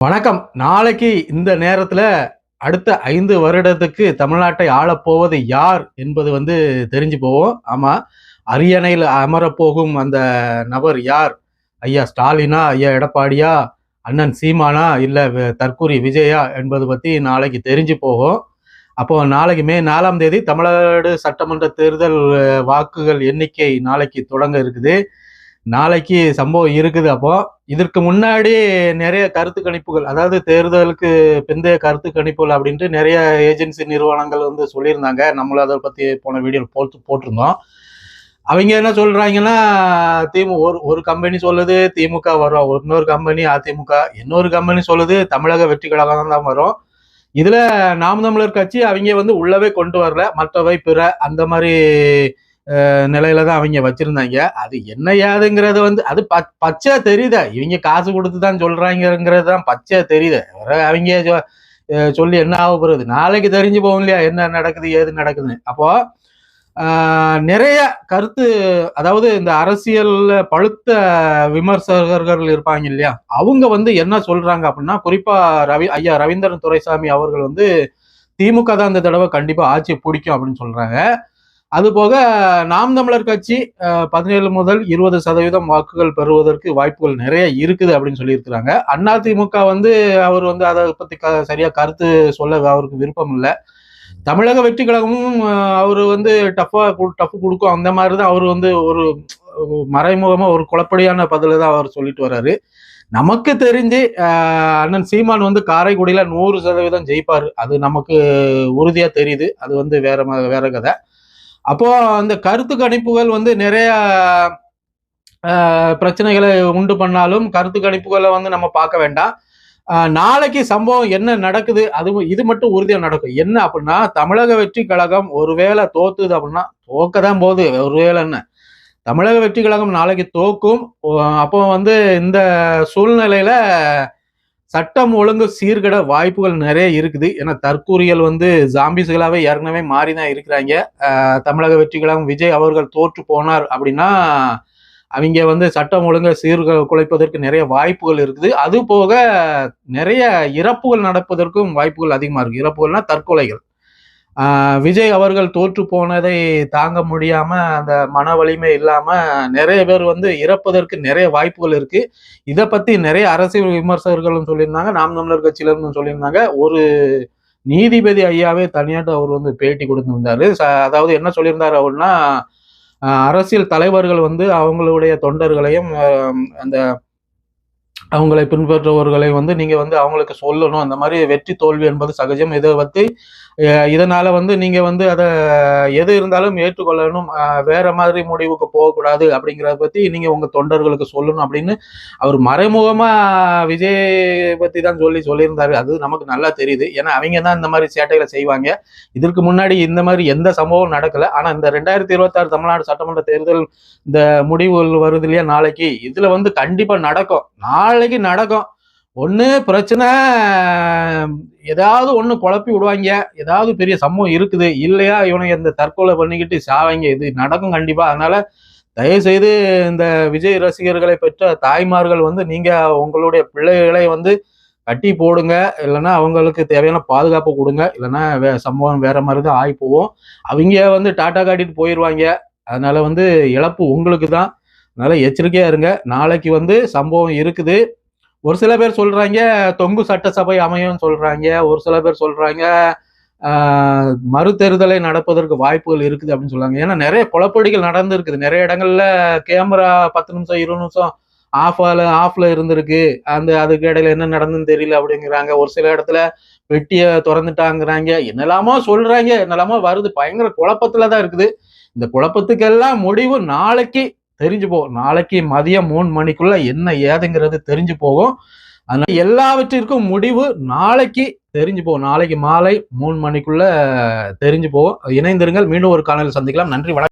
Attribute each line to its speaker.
Speaker 1: வணக்கம். நாளைக்கு இந்த நேரத்துல அடுத்த 5 வருடத்துக்கு தமிழ்நாட்டை ஆளப்போவது யார் என்பது தெரிஞ்சு போகும். ஆமா, அரியணையில் அமரப்போகும் அந்த நபர் யார்? ஐயா ஸ்டாலினா, ஐயா எடப்பாடியா, அண்ணன் சீமானா, இல்ல தற்கூரி விஜயா என்பது பத்தி நாளைக்கு தெரிஞ்சு போகும். அப்போ நாளைக்கு மே 4ஆம் தேதி தமிழ்நாடு சட்டமன்ற தேர்தல் வாக்குகள் எண்ணிக்கை நாளைக்கு தொடங்க இருக்குது. நாளைக்கு சம்பவம் இருக்குது. அப்போ இதற்கு முன்னாடி நிறைய கருத்து கணிப்புகள், அதாவது தேர்தலுக்கு பிந்தைய கருத்து கணிப்புகள் அப்படின்ட்டு நிறைய ஏஜென்சி நிறுவனங்கள் சொல்லியிருந்தாங்க. நம்மளும் அதை பத்தி போன வீடியோ போட்டிருந்தோம். அவங்க என்ன சொல்றாங்கன்னா, ஒரு கம்பெனி சொல்லுது திமுக வரும், இன்னொரு கம்பெனி அதிமுக, இன்னொரு கம்பெனி சொல்லுது தமிழக வெற்றி கழகம் தான் வரும். இதுல நாம் தமிழர் கட்சி அவங்க உள்ளவே கொண்டு வரல, மற்றவை பிற அந்த மாதிரி நிலையில தான் அவங்க வச்சிருந்தாங்க. அது என்ன ஏதுங்கிறது அது பச்சை தெரியுது. இவங்க காசு கொடுத்து தான் சொல்றாங்கிறது தான் பச்சை தெரியுது. அவங்க சொல்லி என்ன ஆக போறது? நாளைக்கு தெரிஞ்சு போகும் இல்லையா என்ன நடக்குது ஏது நடக்குதுன்னு. அப்போ நிறைய கருத்து, அதாவது இந்த அரசியல்ல பழுத்த விமர்சகர்கள் இருப்பாங்க இல்லையா, அவங்க என்ன சொல்றாங்க அப்படின்னா, குறிப்பா ஐயா ரவீந்திரன் துரைசாமி அவர்கள் திமுக தான் இந்த தடவை கண்டிப்பா ஆட்சியை பிடிக்கும் அப்படின்னு சொல்றாங்க. அது போக நாம் தமிழர் கட்சி 17 முதல் 20% வாக்குகள் பெறுவதற்கு வாய்ப்புகள் நிறைய இருக்குது அப்படின்னு சொல்லியிருக்கிறாங்க. அதிமுக அவர் அதை பத்தி சரியா கருத்து சொல்ல அவருக்கு விருப்பம் இல்லை. தமிழக வெற்றி கழகமும் அவர் டஃப் கொடுக்கும் அந்த மாதிரி தான் அவர் ஒரு மறைமுகமா ஒரு குழப்படியான பதில தான் அவர் சொல்லிட்டு வர்றாரு. நமக்கு தெரிஞ்சு அண்ணன் சீமான் காரைக்குடியில 100% ஜெயிப்பாரு. அது நமக்கு உறுதியா தெரியுது. அது வேற கதை. அப்போ அந்த கருத்து கணிப்புகள் நிறைய பிரச்சனைகளை உண்டு பண்ணாலும் கருத்து கணிப்புகளை நம்ம பார்க்க வேண்டாம். நாளைக்கு சம்பவம் என்ன நடக்குது, இது மட்டும் உறுதியா நடக்கும். என்ன அப்படின்னா, தமிழக வெற்றி கழகம் ஒருவேளை தோத்துது அப்படின்னா, தோக்கதான் போகுது, ஒருவேளை என்ன தமிழக வெற்றி கழகம் நாளைக்கு தோக்கும். அப்போ இந்த சூழ்நிலையில சட்டம் ஒழுங்கு சீர்கட வாய்ப்புகள் நிறைய இருக்குது. ஏன்னா தற்கூறியல் ஜாம்பிஸ்களாவே ஏற்கனவே மாறிதான் இருக்கிறாங்க. தமிழக வெற்றி கழகம் விஜய் அவர்கள் தோற்று போனார் அப்படின்னா அவங்க சட்டம் ஒழுங்கை குலைப்பதற்கு நிறைய வாய்ப்புகள் இருக்குது. அது போக நிறைய இறப்புகள் நடப்பதற்கும் வாய்ப்புகள் அதிகமா இருக்கு. இறப்புகள்னா தற்கொலைகள். விஜய் அவர்கள் தோற்று போனதை தாங்க முடியாம அந்த மன வலிமை இல்லாம நிறைய பேர் இறப்பதற்கு நிறைய வாய்ப்புகள் இருக்கு. இதை பத்தி நிறைய அரசியல் விமர்சகர்களும் சொல்லியிருந்தாங்க, நாம் தமிழர் கட்சியில இருந்தும் சொல்லியிருந்தாங்க. ஒரு நீதிபதி ஐயாவே தனியாட்டு அவர் பேட்டி கொடுத்திருந்தாரு. அதாவது என்ன சொல்லியிருந்தாரு அப்படின்னா, அரசியல் தலைவர்கள் அவங்களுடைய தொண்டர்களையும் அந்த அவங்களை பின்பற்றுபவர்களை நீங்க அவங்களுக்கு சொல்லணும். அந்த மாதிரி வெற்றி தோல்வி என்பது சகஜம். இதை இதனால நீங்க அதை எது இருந்தாலும் ஏற்றுக்கொள்ளணும், வேற மாதிரி முடிவுக்கு போகக்கூடாது அப்படிங்கிறத பத்தி நீங்க உங்க தொண்டர்களுக்கு சொல்லணும் அப்படின்னு அவர் மறைமுகமா விஜய் பத்தி தான் சொல்லியிருந்தாரு. அது நமக்கு நல்லா தெரியுது. ஏன்னா அவங்க தான் இந்த மாதிரி சேட்டைகளை செய்வாங்க. இதற்கு முன்னாடி இந்த மாதிரி எந்த சம்பவம் நடக்கல. ஆனா இந்த 2026 தமிழ்நாடு சட்டமன்ற தேர்தல் இந்த முடிவுகள் வருது இல்லையா நாளைக்கு, இதுல கண்டிப்பா நடக்கும். நாளைக்கு நடக்கும். ஒண்ணு பிரச்சனை, ஏதாவது ஒண்ணு குழப்பி விடுவாங்க, ஏதாவது பெரிய சம்பவம் இருக்குது, இல்லையா இவனுக்கு இந்த தற்கொலை பண்ணிக்கிட்டு சாவாங்க. இது நடக்கும் கண்டிப்பா. அதனால தயவு செய்து இந்த விஜய் ரசிகர்களை பெற்ற தாய்மார்கள் நீங்க உங்களுடைய பிள்ளைகளை கட்டி போடுங்க, இல்லைன்னா அவங்களுக்கு தேவையான பாதுகாப்பு கொடுங்க. இல்லைன்னா சம்பவம் வேற மாதிரி தான் ஆகி போவோம். அவங்க டாட்டா காட்டிட்டு போயிடுவாங்க. அதனால இழப்பு உங்களுக்கு தான். அதனால எச்சரிக்கையா இருங்க. நாளைக்கு சம்பவம் இருக்குது. ஒரு சில பேர் சொல்றாங்க தொங்கு சட்டசபை அமையும் சொல்றாங்க. ஒரு சில பேர் சொல்றாங்க மறுதேர்தலை நடப்பதற்கு வாய்ப்புகள் இருக்குது அப்படின்னு சொல்றாங்க. ஏன்னா நிறைய குழப்படிகள் நடந்திருக்குது. நிறைய இடங்கள்ல கேமரா 10 நிமிஷம் 20 நிமிஷம் ஆஃப்ல இருந்திருக்கு. அதுக்கு இடையில என்ன நடந்துன்னு தெரியல அப்படிங்கிறாங்க. ஒரு சில இடத்துல பெட்டிய திறந்துட்டாங்கிறாங்க. என்னெல்லாமோ சொல்றாங்க, என்னெல்லாமோ வருது. பயங்கர குழப்பத்துலதான் இருக்குது. இந்த குழப்பத்துக்கெல்லாம் முடிவு நாளைக்கு தெரிஞ்சு போகும். நாளைக்கு மதியம் 3 மணிக்குள்ள என்ன ஏதுங்கிறது தெரிஞ்சு போகும். அதனால எல்லாவற்றிற்கும் முடிவு நாளைக்கு தெரிஞ்சு போகும். நாளைக்கு மாலை 3 மணிக்குள்ள தெரிஞ்சு போகும். இணைந்திருங்கள். மீண்டும் ஒரு காணொலியில் சந்திக்கலாம். நன்றி, வணக்கம்.